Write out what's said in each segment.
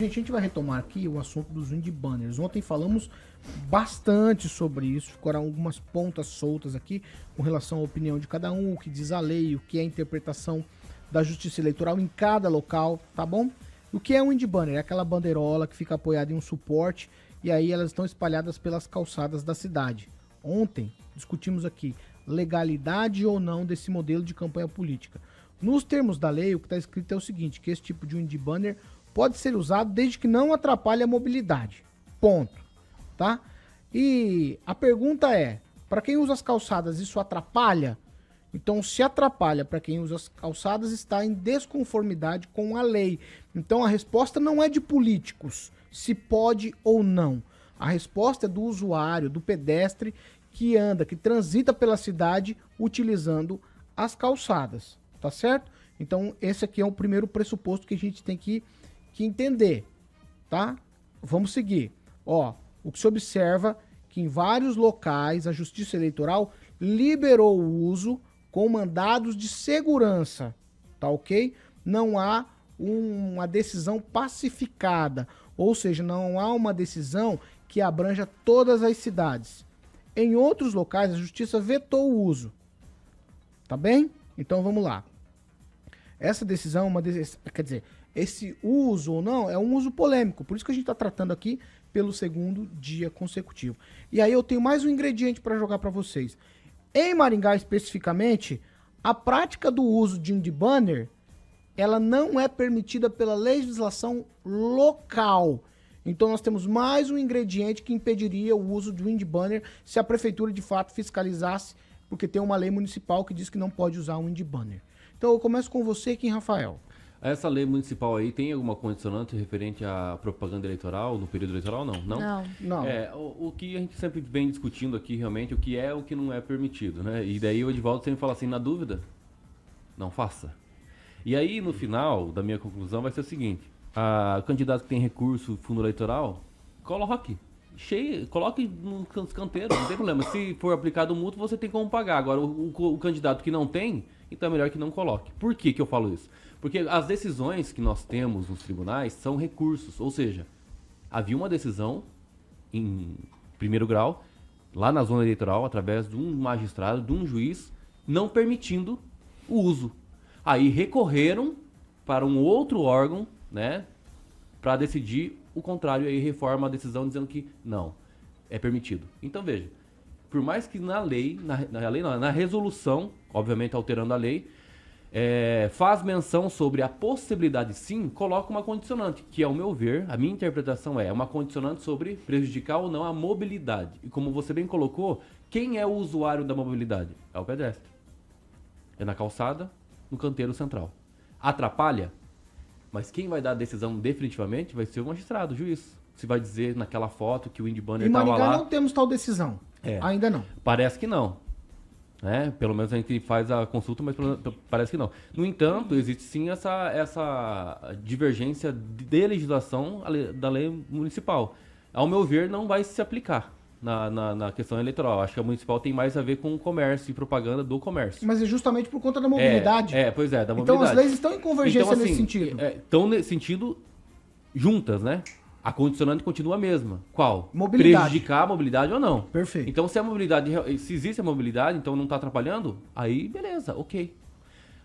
Gente, a gente vai retomar aqui o assunto dos wind banners. Ontem falamos bastante sobre isso, ficaram algumas pontas soltas aqui com relação à opinião de cada um, o que diz a lei, o que é a interpretação da justiça eleitoral em cada local, tá bom? O que é um wind banner? É aquela bandeirola que fica apoiada em um suporte e aí elas estão espalhadas pelas calçadas da cidade. Ontem discutimos aqui legalidade ou não desse modelo de campanha política. Nos termos da lei, o que está escrito é o seguinte, que esse tipo de wind banner pode ser usado desde que não atrapalhe a mobilidade. Ponto. Tá? E a pergunta é, para quem usa as calçadas, isso atrapalha? Então, se atrapalha para quem usa as calçadas, está em desconformidade com a lei. Então, a resposta não é de políticos, se pode ou não. A resposta é do usuário, do pedestre que anda, que transita pela cidade utilizando as calçadas. Tá certo? Então, esse aqui é o primeiro pressuposto que a gente tem que entender, tá? Vamos seguir. Ó, o que se observa que em vários locais a Justiça Eleitoral liberou o uso com mandados de segurança, tá ok? Não há uma decisão pacificada, ou seja, não há uma decisão que abranja todas as cidades. Em outros locais a Justiça vetou o uso, tá bem? Então vamos lá. Essa decisão, quer dizer, esse uso ou não é um uso polêmico, por isso que a gente está tratando aqui pelo segundo dia consecutivo. E aí eu tenho mais um ingrediente para jogar para vocês. Em Maringá especificamente, a prática do uso de wind banner, ela não é permitida pela legislação local. Então nós temos mais um ingrediente que impediria o uso de wind banner se a prefeitura de fato fiscalizasse, porque tem uma lei municipal que diz que não pode usar um wind banner. Então eu começo com você aqui, Rafael. Essa lei municipal aí tem alguma condicionante referente à propaganda eleitoral, no período eleitoral? Não? Não. O que a gente sempre vem discutindo aqui realmente, o que é o que não é permitido, né? E daí o Edivaldo sempre fala assim, na dúvida, não faça. E aí, no final da minha conclusão, vai ser o seguinte, o candidato que tem recurso, fundo eleitoral, coloque nos canteiros, não tem problema. Se for aplicado multa, você tem como pagar. Agora, o candidato que não tem, então é melhor que não coloque. Por que eu falo isso? Porque as decisões que nós temos nos tribunais são recursos, ou seja, havia uma decisão em primeiro grau, lá na zona eleitoral, através de um magistrado, de um juiz, não permitindo o uso. Aí recorreram para um outro órgão, né, para decidir o contrário, aí reforma a decisão dizendo que não, é permitido. Então veja, por mais que na lei, na resolução, obviamente alterando a lei, faz menção sobre a possibilidade sim, coloca uma condicionante, que ao meu ver, a minha interpretação é uma condicionante sobre prejudicar ou não a mobilidade. E como você bem colocou, quem é o usuário da mobilidade? É o pedestre. É na calçada, no canteiro central. Atrapalha? Mas quem vai dar a decisão definitivamente vai ser o magistrado, o juiz. Se vai dizer naquela foto que o wind banner estava lá... Em Maringá não temos tal decisão. Ainda não. Parece que não. Pelo menos a gente faz a consulta, mas parece que não. No entanto, existe sim essa divergência de legislação da lei municipal. Ao meu ver, não vai se aplicar na questão eleitoral. Acho que a municipal tem mais a ver com o comércio e propaganda do comércio. Mas é justamente por conta da mobilidade. Pois é, da mobilidade. Então as leis estão em convergência então, assim, nesse sentido. Estão nesse sentido juntas, né? A condicionante continua a mesma. Qual? Mobilidade. Prejudicar a mobilidade ou não. Perfeito. Então, se existe a mobilidade, então não está atrapalhando, aí beleza, ok.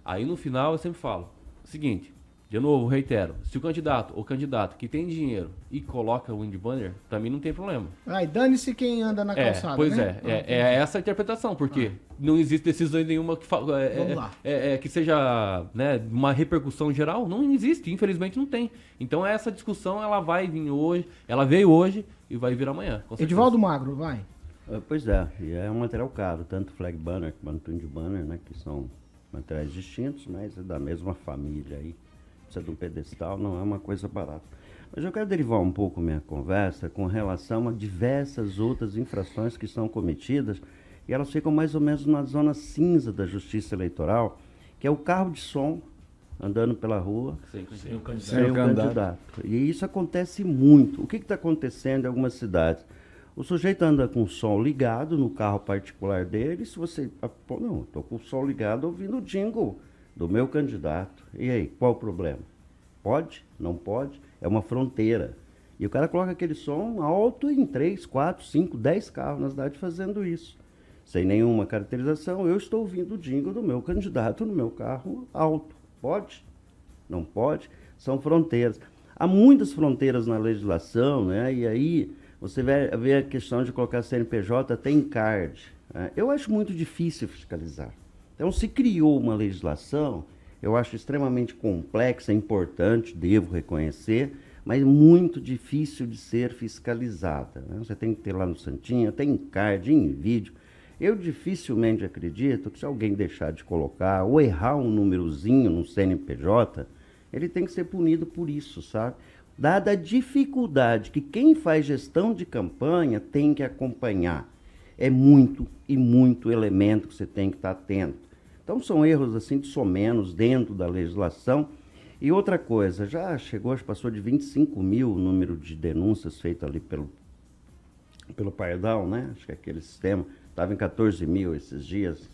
Aí no final eu sempre falo o seguinte, de novo, reitero, se o candidato que tem dinheiro e coloca o wind banner, para mim não tem problema. E dane-se quem anda na calçada, pois né? É essa a interpretação, porque não existe decisão nenhuma que seja, né, uma repercussão geral, não existe, infelizmente não tem. Então essa discussão ela vai vir hoje, ela veio hoje e vai vir amanhã. Edivaldo Magro, vai. Pois é, e é um material caro, tanto flag banner quanto wind banner, né, que são materiais distintos, mas é da mesma família aí. Precisa de um pedestal, não é uma coisa barata. Mas eu quero derivar um pouco minha conversa com relação a diversas outras infrações que são cometidas e elas ficam mais ou menos na zona cinza da justiça eleitoral, que é o carro de som andando pela rua sem o candidato. E isso acontece muito. O que está acontecendo em algumas cidades? O sujeito anda com o som ligado no carro particular dele, se você... não, estou com o som ligado ouvindo o jingle do meu candidato. E aí, qual o problema? Pode? Não pode? é uma fronteira. E o cara coloca aquele som alto em 3, 4, 5, 10 carros na cidade fazendo isso. Sem nenhuma caracterização, eu estou ouvindo o jingle do meu candidato no meu carro alto. Pode? Não pode? São fronteiras. Há muitas fronteiras na legislação, né? E aí você vê a questão de colocar CNPJ até em card. Né? Eu acho muito difícil fiscalizar. Então, se criou uma legislação, eu acho extremamente complexa, importante, devo reconhecer, mas muito difícil de ser fiscalizada. Né? Você tem que ter lá no Santinho, tem em card, em vídeo. Eu dificilmente acredito que se alguém deixar de colocar ou errar um númerozinho no CNPJ, ele tem que ser punido por isso, sabe? Dada a dificuldade que quem faz gestão de campanha tem que acompanhar. É muito e muito elemento que você tem que estar atento. Então são erros assim de somenos dentro da legislação. E outra coisa, já chegou, acho que passou de 25 mil o número de denúncias feitas ali pelo Pardal, né? Acho que aquele sistema estava em 14 mil esses dias,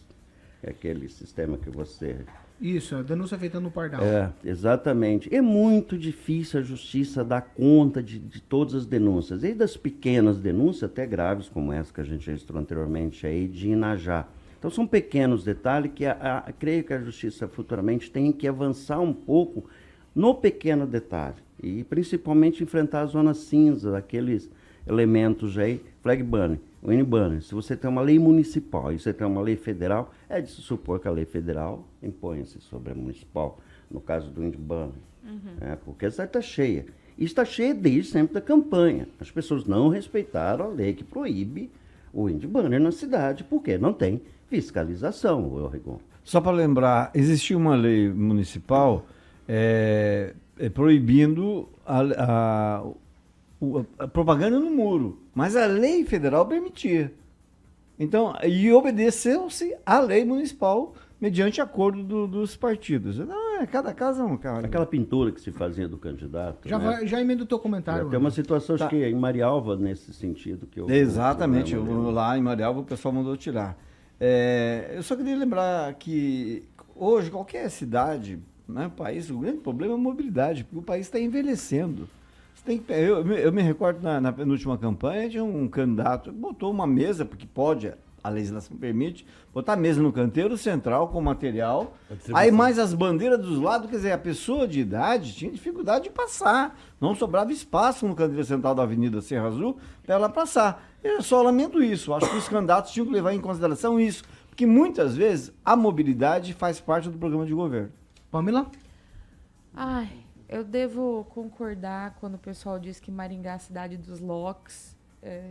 é aquele sistema que você... Isso, a denúncia feita no Pardal. É, exatamente. É muito difícil a justiça dar conta de todas as denúncias, e das pequenas denúncias até graves, como essa que a gente registrou anteriormente aí, de Inajá. Então são pequenos detalhes que creio que a justiça futuramente tem que avançar um pouco no pequeno detalhe, e principalmente enfrentar a zona cinza, aqueles elementos aí, flag banner, wind banner. Se você tem uma lei municipal e você tem uma lei federal, é de se supor que a lei federal impõe-se sobre a municipal, no caso do wind banner, porque essa está cheia. E está cheia desde sempre da campanha. As pessoas não respeitaram a lei que proíbe o wind banner na cidade, porque não tem fiscalização, o Rigon. Só para lembrar, existia uma lei municipal proibindo a propaganda no muro, mas a lei federal permitia. Então, e obedeceu-se à lei municipal mediante acordo dos partidos. Não, cada caso é um caso. Aquela pintura que se fazia do candidato. Já emenda o teu comentário. Tem uma situação, acho que em Marialva, nesse sentido. Que eu, exatamente, lá em Marialva o pessoal mandou tirar. Eu só queria lembrar que hoje qualquer cidade, né, país, o grande problema é a mobilidade, porque o país está envelhecendo. Eu me recordo na última campanha de um candidato botou uma mesa, porque pode, a legislação permite, botar a mesa no canteiro central com material, aí mais as bandeiras dos lados, quer dizer, a pessoa de idade tinha dificuldade de passar, não sobrava espaço no canteiro central da Avenida Serra Azul para ela passar. Eu só lamento isso, acho que os candidatos tinham que levar em consideração isso, porque muitas vezes a mobilidade faz parte do programa de governo. Pamela? Ai, eu devo concordar quando o pessoal diz que Maringá é a cidade dos locks,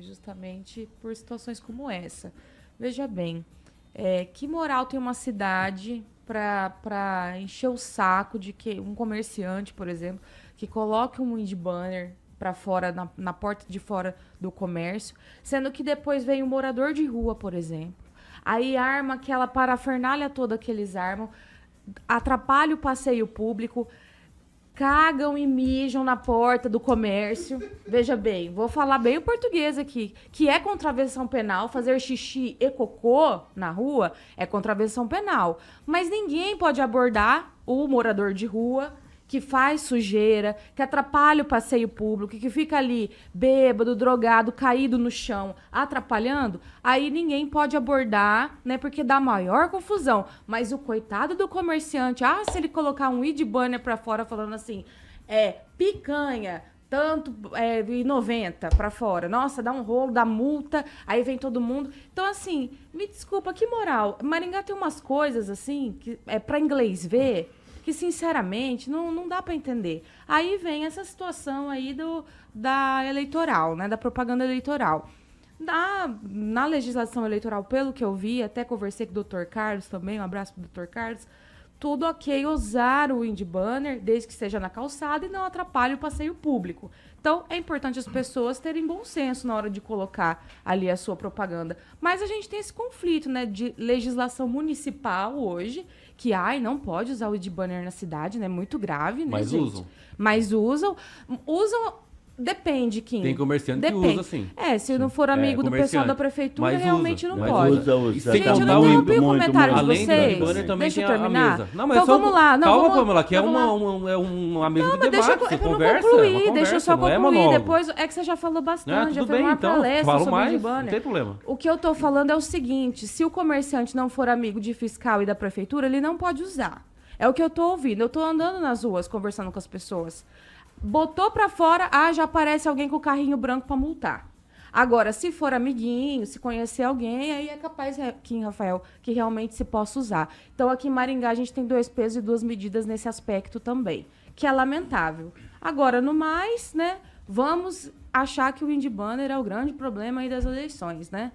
justamente por situações como essa. Veja bem, que moral tem uma cidade para encher o saco de que um comerciante, por exemplo, que coloque um wind banner para fora, na porta de fora do comércio, sendo que depois vem um morador de rua, por exemplo, aí arma aquela parafernália toda que eles armam, atrapalha o passeio público, cagam e mijam na porta do comércio. Veja bem, vou falar bem o português aqui, que é contravenção penal, fazer xixi e cocô na rua é contravenção penal. Mas ninguém pode abordar o morador de rua que faz sujeira, que atrapalha o passeio público, que fica ali bêbado, drogado, caído no chão, atrapalhando, aí ninguém pode abordar, né, porque dá maior confusão. Mas o coitado do comerciante, se ele colocar um wind banner pra fora falando assim, picanha, tanto, e 90 pra fora, nossa, dá um rolo, dá multa, aí vem todo mundo. Então, assim, me desculpa, que moral. Maringá tem umas coisas, assim, que é pra inglês ver, que, sinceramente, não dá para entender. Aí vem essa situação aí da eleitoral, né, da propaganda eleitoral. Na legislação eleitoral, pelo que eu vi, até conversei com o Dr. Carlos também, um abraço pro Dr. Carlos, tudo ok usar o wind banner, desde que seja na calçada e não atrapalhe o passeio público. Então, é importante as pessoas terem bom senso na hora de colocar ali a sua propaganda. Mas a gente tem esse conflito, né, de legislação municipal hoje, que, não pode usar o wind banner na cidade, né, muito grave, né, mas gente? usam. Mas usam Depende, Kim. Tem comerciante que Depende. usa, sim. Se não for amigo do pessoal comerciante. da prefeitura, Mas realmente usa, não mas pode. Usa. E sem Gente, eu contar não o interrompi o muito, comentário de Além do vocês. banner, também Deixa tem eu a terminar. mesa. Não, mas Então só vamos lá. Não, calma, vamos, Pamela, que é vamos lá. uma mesa Não, de mas deixa debate. eu, Você eu não conversa, concluir, uma deixa eu só conversa, não é concluir. monólogo. Depois, é que você já falou bastante, já Tudo foi bem, uma então. palestra Falo sobre mais, o banner. não tem problema. O que eu tô falando é o seguinte, se o comerciante não for amigo de fiscal e da prefeitura, ele não pode usar. É o que eu tô ouvindo. Eu tô andando nas ruas, conversando com as pessoas. Botou pra fora, já aparece alguém com o carrinho branco pra multar. Agora, se for amiguinho, se conhecer alguém, aí é capaz, Kim Rafael, que realmente se possa usar. Então, aqui em Maringá, a gente tem 2 pesos e 2 medidas nesse aspecto também, que é lamentável. Agora, no mais, né, vamos achar que o Indy Banner é o grande problema aí das eleições, né?